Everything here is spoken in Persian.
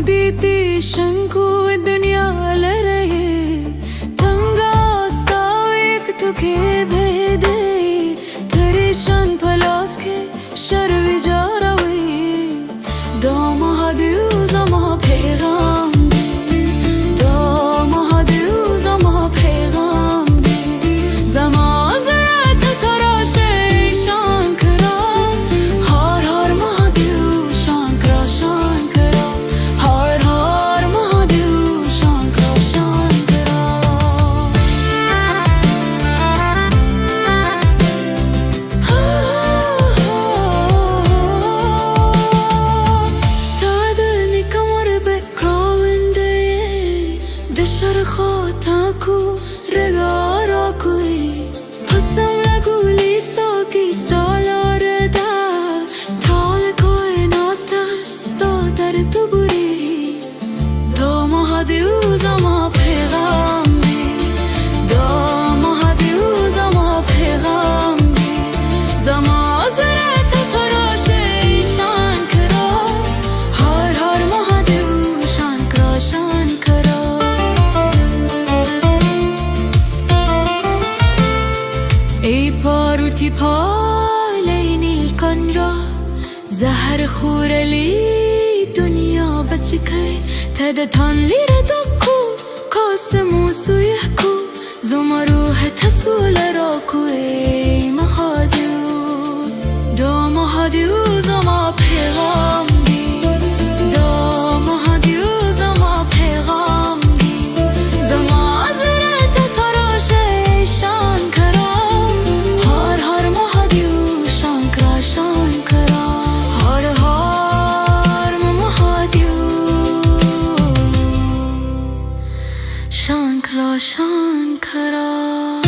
उदिती शंकु दुनिया लरये तंगास्ता एक तुके भेदे तेरे शान पलास के शर्वी जारावी दो महादेव जमा पैगाम दे दो महादेव जमा पैगाम दे जमा जरात तराशे शान करा हर हर महादेव शान करा शान करा हर हर महादेव शान करा शान करा تادني كمر بكراوندي دشر خاطاكو رغاراكوي حسم لغولي ساكي ستالاردا تالكوي ناتستو در تبوري دو مهديو زما پیغام دی دو مهديو زما پیغام دی زما زرت تراشه شان کرا هر هر مهديو شان کرا شان کرا ای پاروتی پالای نیلکان را زهر خورلی دنیا بچکه تدتان لیر دکو کاسمو سویحکو زما روح تسول راکو ای مهدیو دو مهدیو زما پیغام دی دو مهدیو زما پیغام دی زما زرت تراشه شان کرا هر هر مهدیو شان کرا شان کرا هر هر مهدیو شان کرا شان کرا